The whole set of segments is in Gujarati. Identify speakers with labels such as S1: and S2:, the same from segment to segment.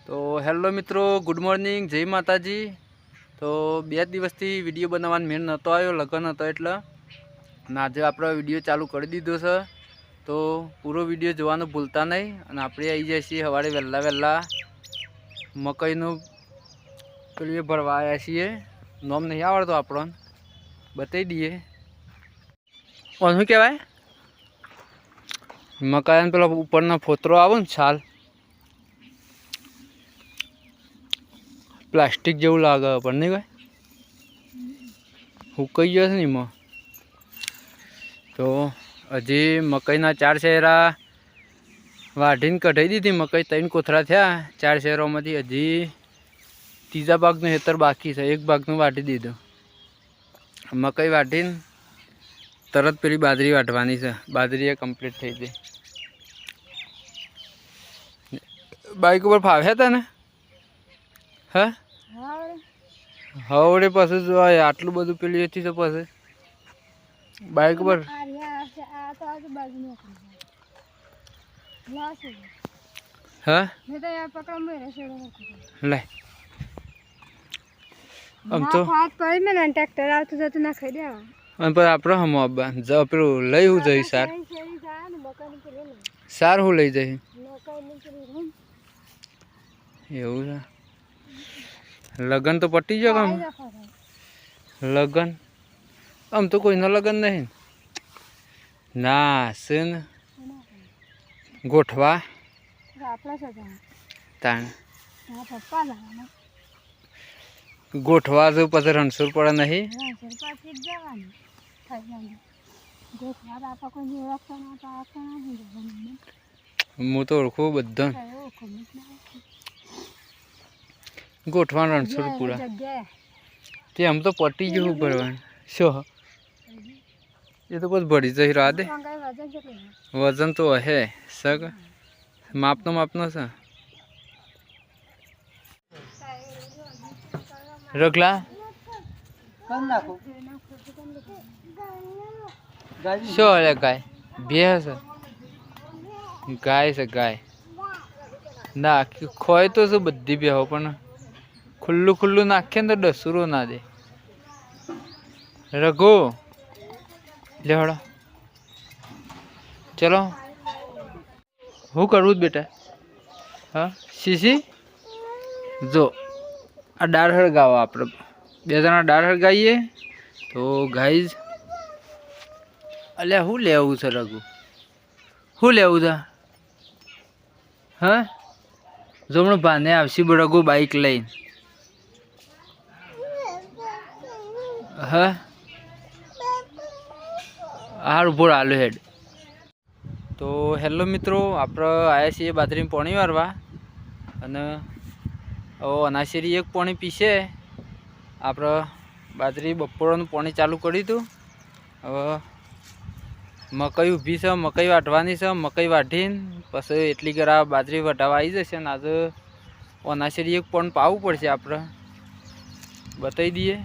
S1: તો હેલો મિત્રો, ગુડ મોર્નિંગ, જય માતાજી। તો 2 દિવસથી વિડીયો બનાવવાનો મેળ નહોતો આવ્યો, લગ્ન હતો એટલે અને આજે આપણે વિડીયો ચાલુ કરી દીધો છે। તો પૂરો વિડીયો જોવાનું ભૂલતા નહીં। અને આપણે આવી જાય છીએ સવારે વહેલા મકાઈનું પેલું ભરવા આવ્યા છીએ। નામ નહીં આવડતો આપણને, બતાવી દઈએ કોણ શું કહેવાય। મકાઈનો પેલો ઉપરનો ફોતરો આવે ને, છાલ પ્લાસ્ટિક જેવું લાગે પણ નહીં ભાઈ, હુકાઈ ગયો છે ને એમાં। તો હજી મકાઈના 4 શેરા વાઢીને કઢાઈ દીધી। મકાઈ 3 કોથળા થયા 4 શેરોમાંથી। હજી ત્રીજા ભાગનું હેતર બાકી છે, 1 ભાગનું વાઢી દીધું। મકાઈ વાઢીને તરત પેલી બાજરી વાઢવાની છે, બાજરી એ કમ્પ્લીટ થઈ ગઈ। બાઈક ઉપર ફાવ્યા હતા ને? હા હવડે પછી જો આટલું બધું પેલી હતી તો પછી બાઈક પર હા લે આમ તો
S2: ટ્રેક્ટર આવતું જતું ના ખાઈ દેવા
S1: અને પછી આપણે હમ પેલું લઈ હું જઈ સાર હું લઈ જઈ એવું છે। લગન તો પટી ગયો કામ લગન આમ તો કોઈનો લગન નહીં ના છે ને ગોઠવા તાણ ગોઠવા જો પછી રણસુર પડે નહીં। હું તો ઓળખું બધા ગોઠવા રણસુર પૂરા તે આમ તો પટી ગયું ભરવાનું શું એ તો બસ ભરી જઈ રાહ દે। વજન તો હે સગ માપનો છે રગલા શું અરે ગાય ભેંસ ગાય છે ગાય ના ખોય તો શું બધી બેહો પણ ખુલ્લું નાખીએ ને તો ડસુરો ના દે। રઘુ લેવડો ચલો હું કરું બેટા હા શીશી જો આ દાળ હળગાવો આપણે 2 જણા દાળ હળગાવીએ। તો ગાઈઝ અલ્યા શું લેવું છે રઘુ શું લેવું છે હા જો હમણાં ભાને આવશે રઘુ બાઈક લઈને હા હારું ભોળ આલુ હેડ। તો હેલો મિત્રો, આપણે આવ્યા છીએ બાજરીમાં પાણી વારવા અને અનાશેરી 1 પાણી પીશે। આપણે બાજરી બપોરનું પાણી ચાલુ કર્યું હતું। હવે મકાઈ ઊભી છે, મકાઈ વાઢવાની છે। મકાઈ વાઢીને પછી એટલી ગરા બાજરી વઢાવા આવી જશે ને આજે અનાશેરી 1 પણ પાવું પડશે, આપણે બતાવી દઈએ।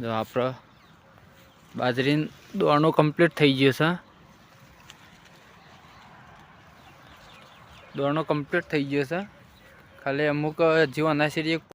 S1: જો આપણે બાજરી દોણો કમ્પ્લીટ થઈ ગયો છે, દોણો કમ્પ્લીટ થઈ ગયો છે। ખાલી અમુક હજી અનાશેરી 1